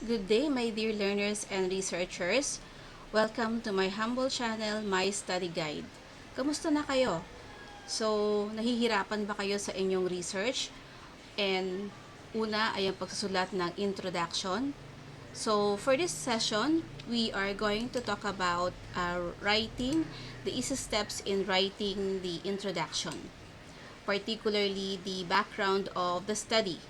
Good day, my dear learners and researchers. Welcome to my humble channel, My Study Guide. Kamusta na kayo? So, nahihirapan ba kayo sa inyong research? And una ay ang pagsusulat ng introduction. So, for this session, we are going to talk about writing, the easy steps in writing the introduction, particularly the background of the study.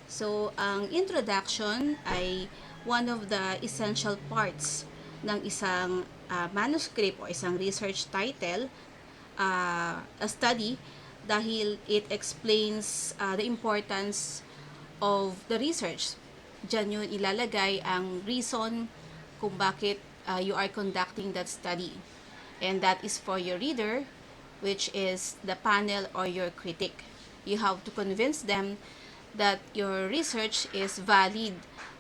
So, ang introduction ay one of the essential parts ng isang manuscript o isang research title, a study, dahil it explains the importance of the research. Diyan yun ilalagay ang reason kung bakit you are conducting that study. And that is for your reader, which is the panel or your critic. You have to convince them that your research is valid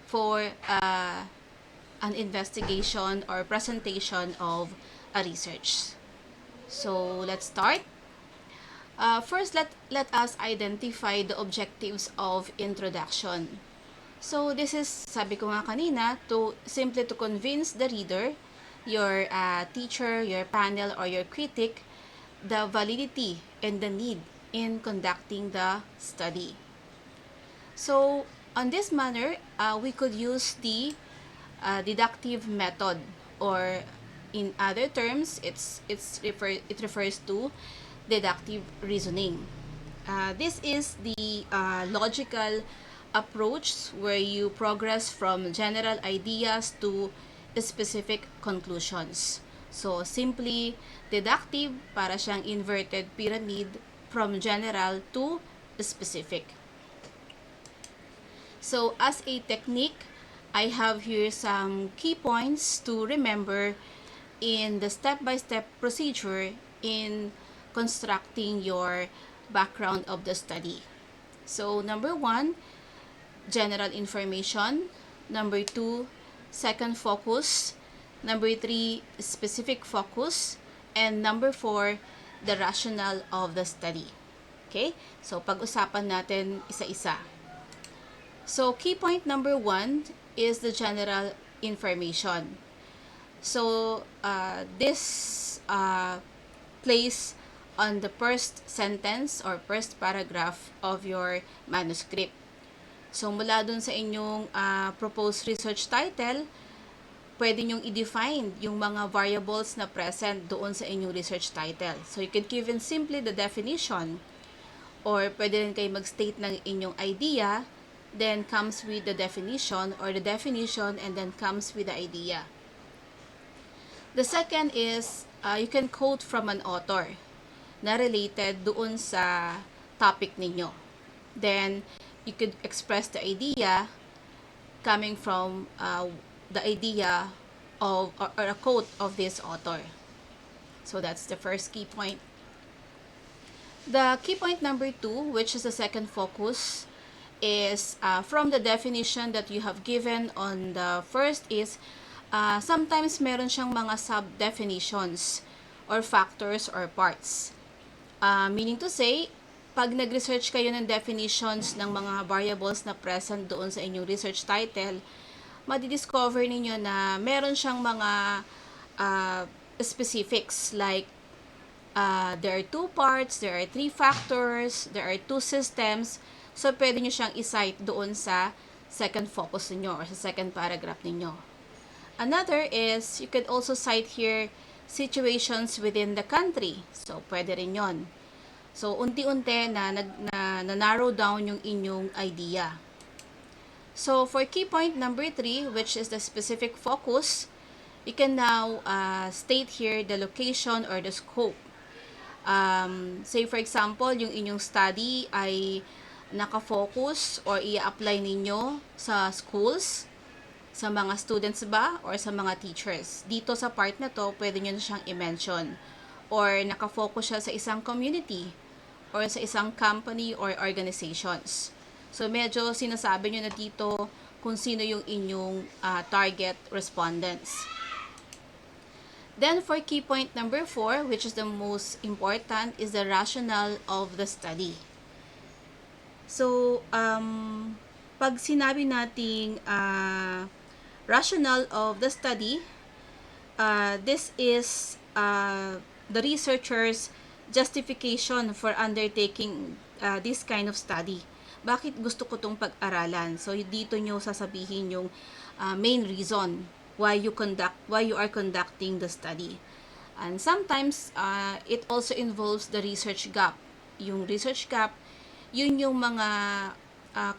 for an investigation or presentation of a research. So let's start. First, let us identify the objectives of introduction. So this is, sabi ko nga kanina, simply to convince the reader, your teacher, your panel, or your critic, the validity and the need in conducting the study. So, on this manner, we could use the deductive method, or in other terms, it refers to deductive reasoning. This is the logical approach where you progress from general ideas to specific conclusions. So, simply deductive, para siyang inverted pyramid from general to specific. So, as a technique, I have here some key points to remember in the step-by-step procedure in constructing your background of the study. So, number 1, general information. Number 2, second focus. Number 3, specific focus. And number 4, the rationale of the study. Okay? So, pag-usapan natin isa-isa. So, key point number 1 is the general information. So, this plays on the first sentence or first paragraph of your manuscript. So, mula dun sa inyong proposed research title, pwede nyong i-define yung mga variables na present doon sa inyong research title. So, you can give in simply the definition, or pwede rin kayo mag-state ng inyong idea, then comes with the definition, or the definition and then comes with the idea. The second is, you can quote from an author na related doon sa topic ninyo. Then, you could express the idea coming from the idea of, or a quote of this author. So, that's the first key point. The key point number 2, which is the second focus, is from the definition that you have given on the first is, sometimes meron siyang mga sub-definitions or factors or parts. Meaning to say, pag nag-research kayo ng definitions ng mga variables na present doon sa inyong research title, madidiscover ninyo na meron siyang mga specifics like there are 2 parts, there are 3 factors, there are 2 systems. So, pwede nyo siyang i-cite doon sa second focus ninyo or sa second paragraph ninyo. Another is, you could also cite here situations within the country. So, pwede rin yon. So, unti-unti na narrow down yung inyong idea. So, for key point number 3, which is the specific focus, you can now state here the location or the scope. Say for example, yung inyong study ay nakafocus or i-apply ninyo sa schools, sa mga students ba, or sa mga teachers. Dito sa part na to, pwede nyo na siyang i-mention. Or nakafocus siya sa isang community, or sa isang company or organizations. So, medyo sinasabi nyo na dito kung sino yung inyong target respondents. Then, for key point number 4, which is the most important, is the rationale of the study. So, pag sinabi nating rationale of the study, this is the researcher's justification for undertaking this kind of study. Bakit gusto ko itong pag-aralan? So, dito nyo sasabihin yung main reason why you are conducting the study. And sometimes, it also involves the research gap. Yung research gap, yun yung mga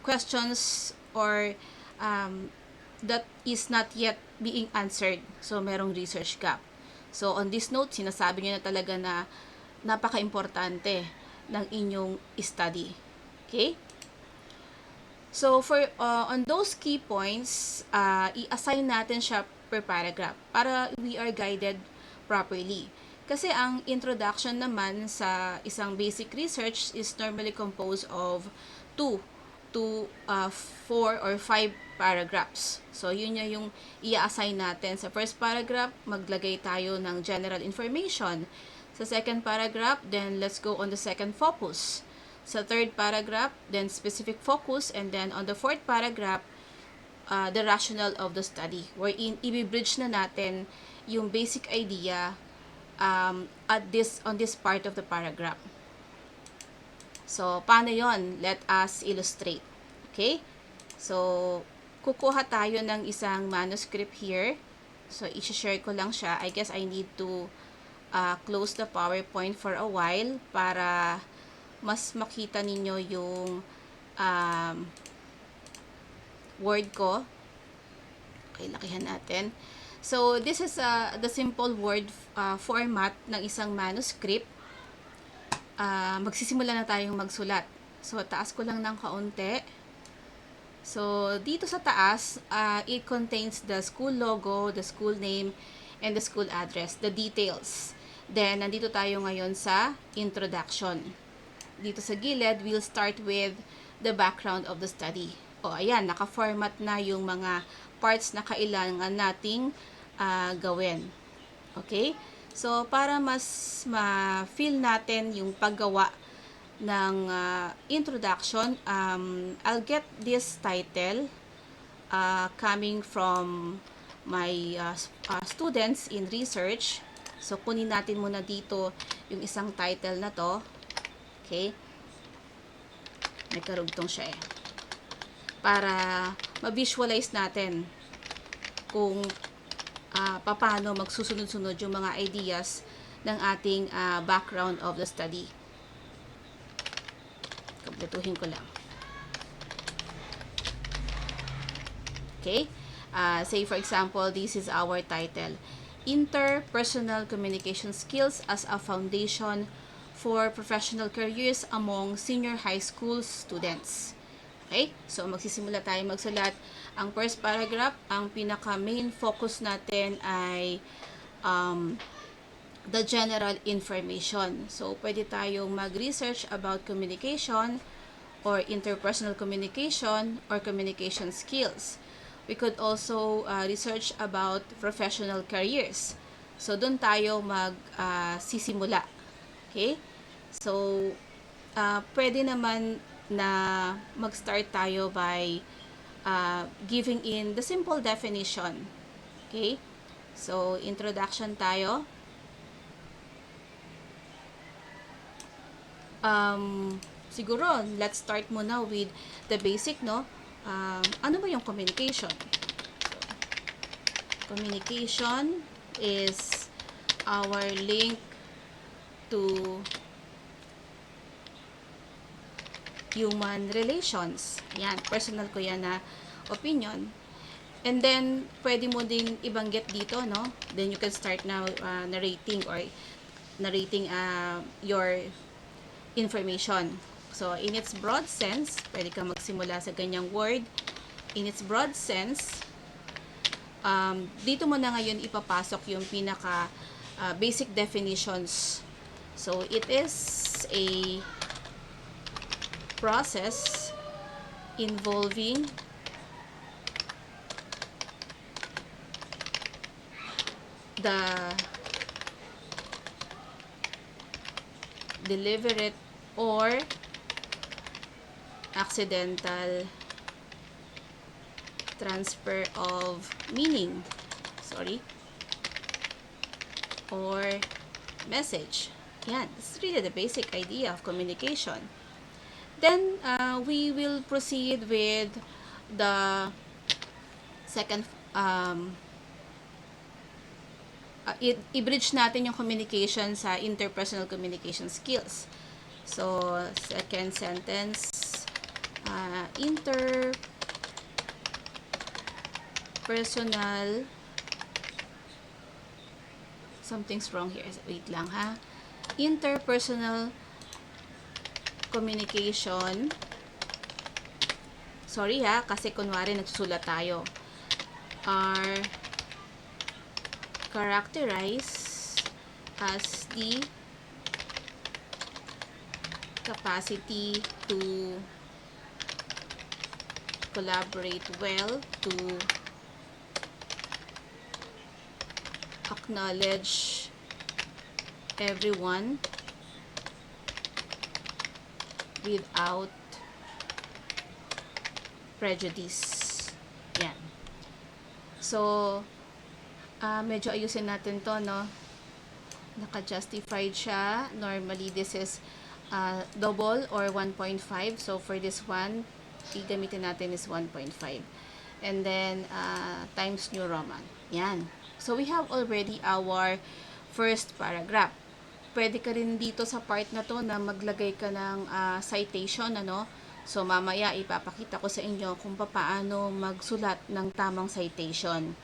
questions or that is not yet being answered. So, merong research gap. So, on this note, sinasabi nyo na talaga na napaka-importante ng inyong study. Okay? So, for on those key points, i-assign natin siya per paragraph para we are guided properly. Kasi ang introduction naman sa isang basic research is normally composed of 2 to 4 or 5 paragraphs. So, yun yung i-assign natin. Sa first paragraph, maglagay tayo ng general information. Sa second paragraph, then let's go on the second focus. Sa third paragraph, then specific focus, and then on the fourth paragraph, the rationale of the study, wherein i-bridge na natin yung basic idea on this part of the paragraph. So, paano yon? Let us illustrate. Okay? So, kukuha tayo ng isang manuscript here. So, i-share ko lang siya. I guess I need to close the PowerPoint for a while para mas makita ninyo yung word ko. Okay, lakihan natin. So, this is the simple word format ng isang manuscript. Magsisimula na tayong magsulat. So, taas ko lang ng kaunti. So, dito sa taas, it contains the school logo, the school name, and the school address, the details. Then, nandito tayo ngayon sa introduction. Dito sa gilid, we'll start with the background of the study. O, ayan, naka-format na yung mga parts na kailangan nating gawin. Okay? So, para mas ma-feel natin yung paggawa ng introduction, I'll get this title coming from my students in research. So, kunin natin muna dito yung isang title na to. Okay? May karugtong siya eh. Para ma-visualize natin kung paano magsusunod-sunod yung mga ideas ng ating background of the study. Kompletuhin ko lang. Okay? Say for example, this is our title. Interpersonal Communication Skills as a Foundation for Professional Careers Among Senior High School Students. Okay? So, magsisimula tayo magsulat. Ang first paragraph, ang pinaka-main focus natin ay the general information. So, pwede tayong mag-research about communication or interpersonal communication or communication skills. We could also research about professional careers. So, doon tayo mag-sisimula. Okay? So, pwede naman na mag-start tayo by giving in the simple definition. Okay? So, introduction tayo. Siguro, let's start muna with the basic, no? Ano ba yung communication? So, communication is our link to human relations. Yan, personal ko yan na opinion. And then, pwede mo din ibanggit dito, no? Then you can start now narrating your information. So, in its broad sense, pwede ka magsimula sa ganyang word. In its broad sense, dito mo na ngayon ipapasok yung pinaka basic definitions. So, it is a process involving the deliberate or accidental transfer of meaning, or message. Yan, this is really the basic idea of communication. Then, we will proceed with the second, i-bridge natin yung communication sa interpersonal communication skills. So, second sentence, interpersonal, something's wrong here. Wait lang ha. Interpersonal communication. Sorry ha, kasi kunwari nagsusulat tayo. Are characterized as the capacity to collaborate well, to acknowledge everyone without prejudice. Yan. So, medyo ayusin natin to, no? Naka-justified siya. Normally, this is double or 1.5. So, for this one, gamitin natin is 1.5. And then, Times New Roman. Yan. So, we have already our first paragraph. Pwede ka rin dito sa part na to na maglagay ka ng citation, ano? So, mamaya ipapakita ko sa inyo kung paano magsulat ng tamang citation.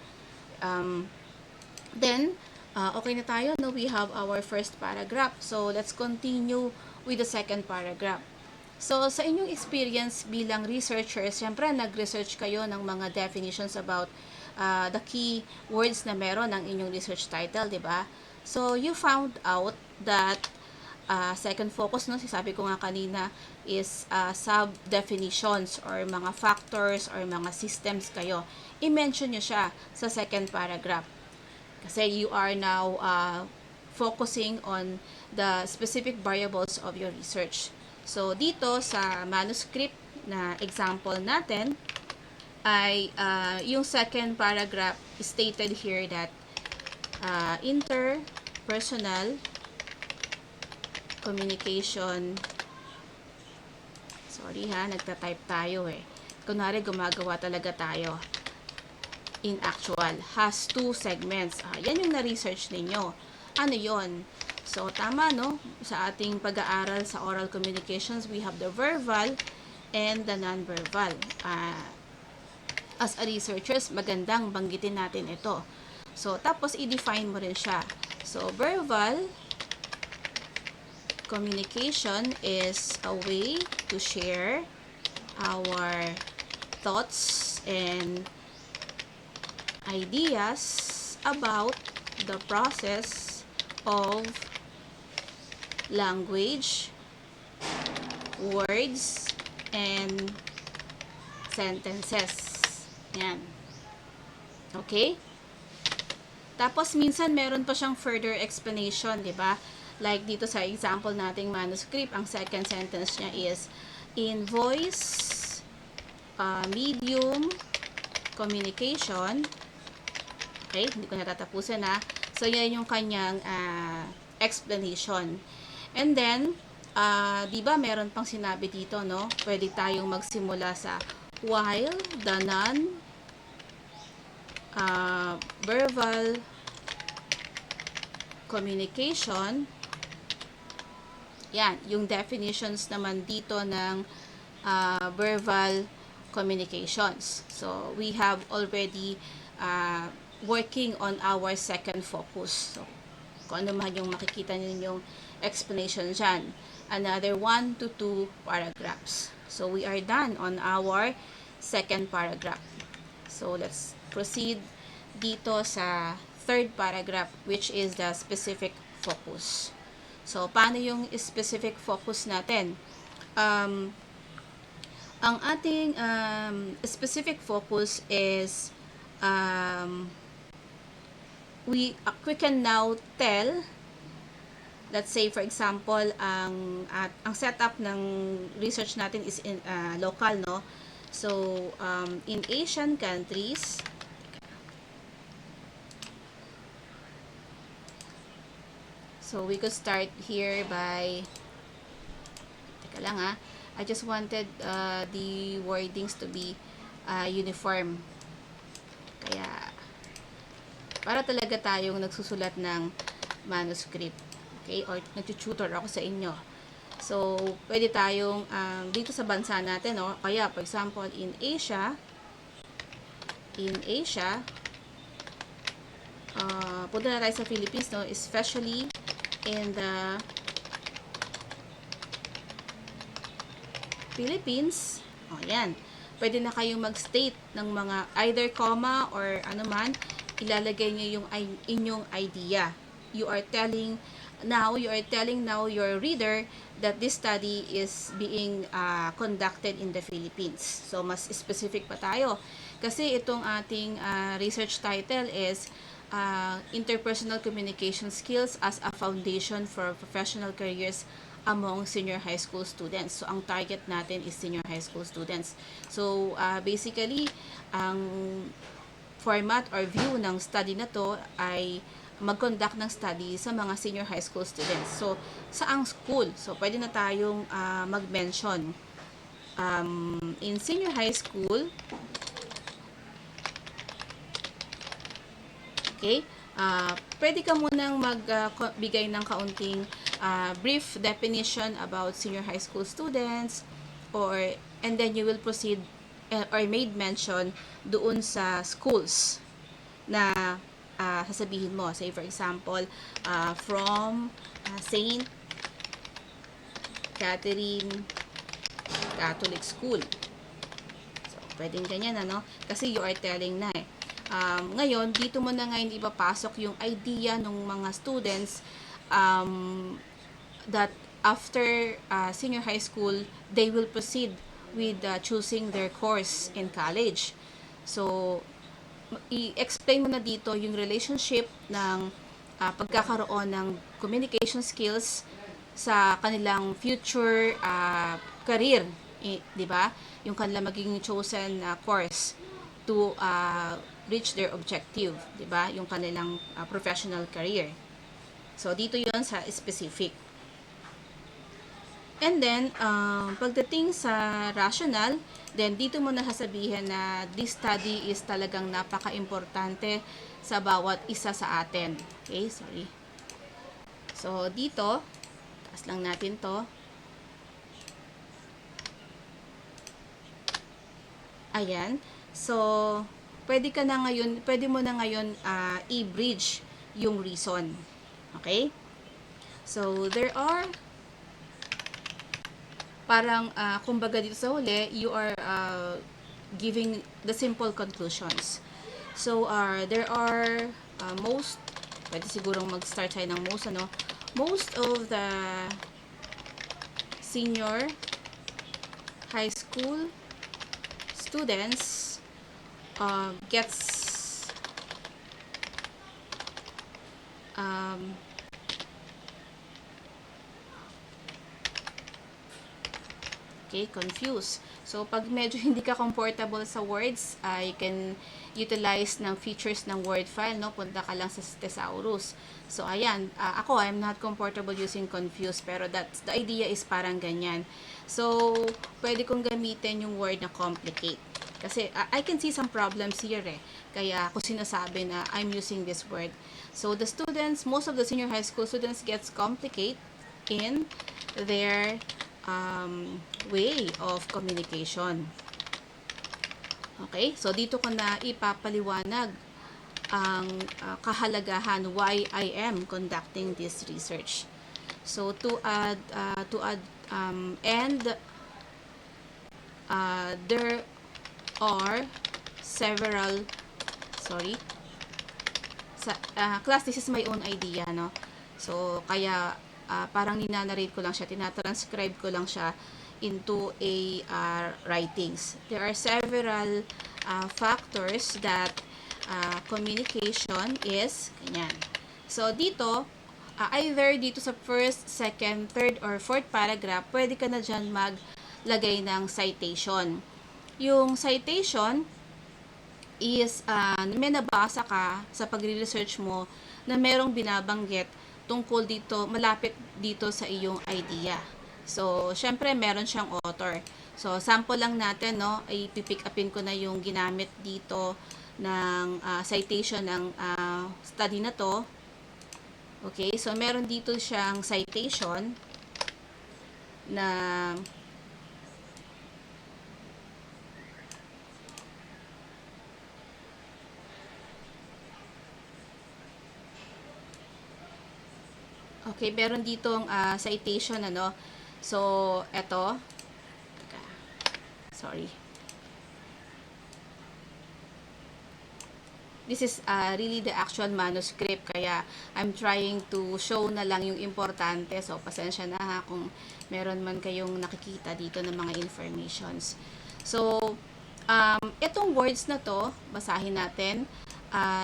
Then, okay na tayo, no? We have our first paragraph. So, let's continue with the second paragraph. So, sa inyong experience bilang researchers, syempre, nag-research kayo ng mga definitions about the key words na meron ng inyong research title, di ba? So, you found out that second focus, no, sabi ko nga kanina, is sub-definitions or mga factors or mga systems kayo. I-mention nyo siya sa second paragraph. Kasi you are now focusing on the specific variables of your research. So, dito sa manuscript na example natin, ay yung second paragraph stated here that interpersonal communication, sorry ha, nagta-type tayo eh. Kunwari, gumagawa talaga tayo in actual, has two segments. Yan yung na-research ninyo. Ano yon? So, tama, no? Sa ating pag-aaral sa oral communications, we have the verbal and the non-verbal. As a researchers, magandang banggitin natin ito. So, tapos i-define mo rin siya. So, verbal communication is a way to share our thoughts and ideas about the process of language, words, and sentences. Yan. Okay? Tapos, minsan meron pa siyang further explanation, di ba? Like dito sa example nating manuscript, ang second sentence niya is, in voice, medium, communication. Okay? Hindi ko natatapusin ha. So, yan yung kanyang explanation. And then, di ba meron pang sinabi dito, no? Pwede tayong magsimula sa while the verbal communication, yan, yung definitions naman dito ng verbal communications. So, we have already working on our second focus. So, kung ano man yung makikita ninyong explanation dyan. Another 1 to 2 paragraphs. So, we are done on our second paragraph. So, let's proceed dito sa third paragraph, which is the specific focus. So, paano yung specific focus natin? Ang ating specific focus is we can now tell, let's say for example, ang setup ng research natin is in local, no? So, in Asian countries, so we could start here by, teka lang I just wanted the wordings to be uniform. Kaya, para talaga tayong nagsusulat ng manuscript. Okay? Or nag-tutor ako sa inyo. So, pwede tayong dito sa bansa natin, no? Kaya, for example, in Asia, punta na tayo sa Philippines, no? Especially in the Philippines, yan. Pwede na kayong mag-state ng mga either comma or ano man, ilalagay niyo yung inyong idea. You are telling now your reader that this study is being conducted in the Philippines. So, mas specific pa tayo. Kasi itong ating research title is Interpersonal Communication Skills as a Foundation for Professional Careers among senior high school students. So, ang target natin is senior high school students. So, basically, ang format or view ng study na to ay mag-conduct ng study sa mga senior high school students. So, saang school? So, pwede na tayong mag-mention. In senior high school, okay, pwede ka munang magbigay ng kaunting brief definition about senior high school students, and then you will proceed or made mention doon sa schools na sasabihin mo. Say for example, from Saint Catherine Catholic School. So, pwedeng ganyan, ano? Kasi you are telling na ngayon, dito mo na ngayon ipapasok yung idea ng mga students that after senior high school, they will proceed with choosing their course in college. So, i-explain mo na dito yung relationship ng pagkakaroon ng communication skills sa kanilang future career, di ba? Yung kanilang magiging chosen course to reach their objective, di ba? Yung kanilang professional career. So, dito yon sa specific. And then, pagdating sa rational, then dito mo na sasabihin na this study is talagang napaka-importante sa bawat isa sa atin. Okay, sorry. So, dito, taas lang natin to. Ayan. So, pwede mo na ngayon i-bridge yung reason. Okay? So, there are parang kumbaga dito sa huli, you are giving the simple conclusions. So, there are pwede sigurong mag-start tayo ng most, ano? Most of the senior high school students gets confused. So, pag medyo hindi ka comfortable sa words, you can utilize ng features ng word file, no? Punta ka lang sa thesaurus. So, ayan, ako, I'm not comfortable using confused, pero the idea is parang ganyan. So, pwede kong gamitin yung word na complicate. Kasi, I can see some problems here Kaya, ako sinasabi na I'm using this word. So, most of the senior high school students gets complicate in their way of communication. Okay? So, dito ko na ipapaliwanag ang kahalagahan why I am conducting this research. So, there are several, class, this is my own idea, no? So, kaya, parang ninanarrate ko lang siya, tinatranscribe ko lang siya into a writings. There are several factors that communication is ganyan. So, dito, either dito sa first, second, third, or fourth paragraph, pwede ka na dyan maglagay ng citation. Yung citation is may nabasa ka sa pagre-research mo na merong binabanggit tungkol dito, malapit dito sa iyong idea. So, syempre meron siyang author. So, sample lang natin, no, ay pipick upin ko na yung ginamit dito ng citation ng study na to. Okay, so meron dito siyang citation na okay, meron ditong citation, ano. So, eto. Teka, sorry. This is really the actual manuscript, kaya I'm trying to show na lang yung importante. So, pasensya na ha kung meron man kayong nakikita dito ng mga informations. So, itong words na to, basahin natin.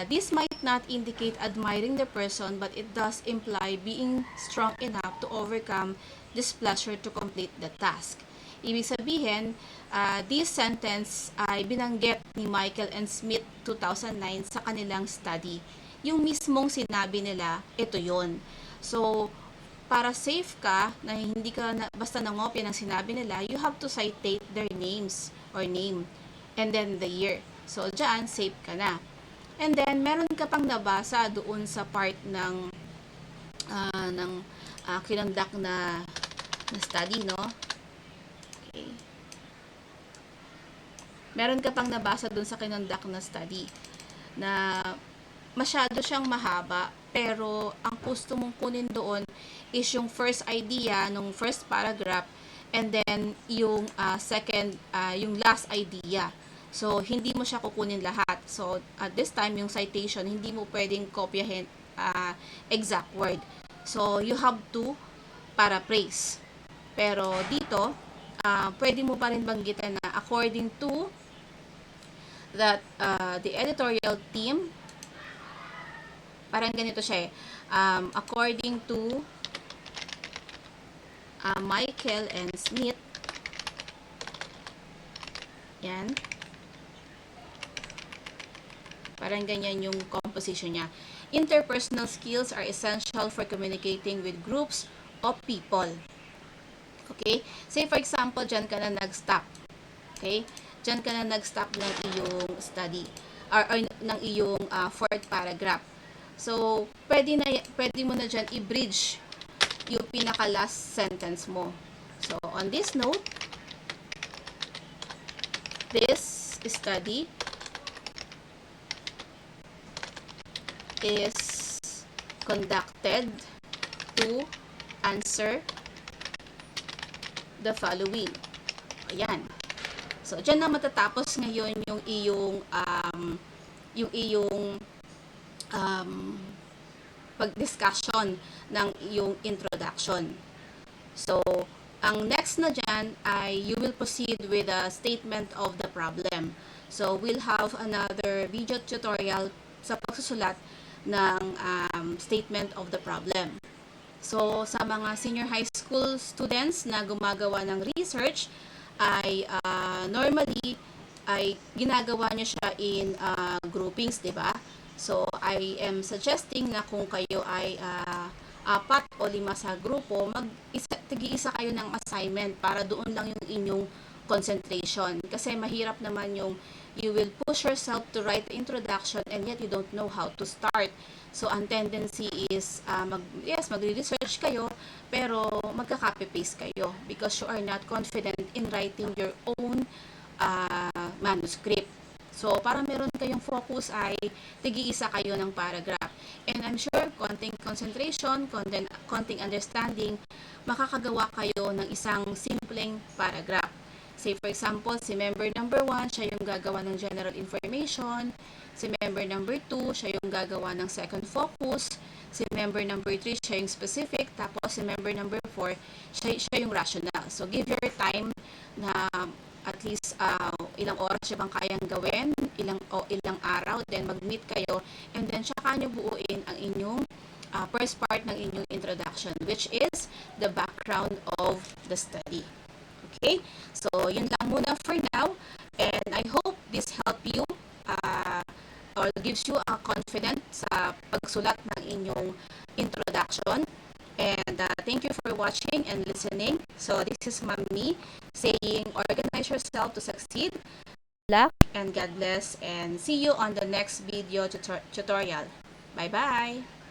This might not indicate admiring the person, but it does imply being strong enough to overcome displeasure to complete the task. Ibig sabihin, this sentence ay binanggit ni Michael and Smith 2009 sa kanilang study. Yung mismong sinabi nila, ito yon. So, para safe ka, na hindi ka basta nangopya ng sinabi nila, you have to citate their names or name and then the year. So, dyan, safe ka na. And then, meron ka pang nabasa doon sa part ng kinonduct na study, no? Okay. Meron ka pang nabasa dun sa kinonduct na study na masyado siyang mahaba, pero ang gusto mong kunin doon is yung first idea nung first paragraph, and then yung second, yung last idea. So, hindi mo siya kukunin lahat. So, at this time, yung citation, hindi mo pwedeng kopyahin exact word. So, you have to paraphrase. Pero dito, pwede mo pa rin banggitan na according to that the editorial team, parang ganito siya according to Michael and Smith, yan, parang ganyan yung composition niya. Interpersonal skills are essential for communicating with groups of people. Okay? Say for example, dyan ka na nag-stop. Okay? Dyan ka na nag-stop ng iyong study or ng iyong fourth paragraph. So, pwede mo na dyan i-bridge yung pinaka-last sentence mo. So, on this note, this study is conducted to answer the following. Ayan. So, dyan na matatapos ngayon yung iyong pag-discussion ng iyong introduction. So, ang next na dyan ay you will proceed with a statement of the problem. So, we'll have another video tutorial sa pagsusulat ng statement of the problem. So, sa mga senior high school students na gumagawa ng research, ay normally, ay ginagawa nyo siya in groupings, di ba? So, I am suggesting na kung kayo ay 4 o 5 sa grupo, tigi-isa kayo ng assignment para doon lang yung inyong concentration. Kasi mahirap naman yung you will push yourself to write the introduction and yet you don't know how to start. So, ang tendency is, magre-research kayo, pero magka-copy-paste kayo because you are not confident in writing your own manuscript. So, para meron kayong focus ay tigi-isa kayo ng paragraph. And I'm sure, konting concentration, konting understanding, makakagawa kayo ng isang simpleng paragraph. Say for example, si member number 1, siya yung gagawa ng general information. Si member number 2, siya yung gagawa ng second focus. Si member number 3, siya yung specific. Tapos si member number 4, siya yung rationale. So, give your time na at least ilang oras siya bang kayang gawin, ilang araw, then mag-meet kayo, and then saka nyo buuin ang inyong first part ng inyong introduction, which is the background of the study. Okay? So, yun lang muna for now. And I hope this help you or gives you a confidence sa pagsulat ng inyong introduction. And thank you for watching and listening. So this is Mami saying, organize yourself to succeed. Luck and God bless, and see you on the next video tutorial. Bye bye.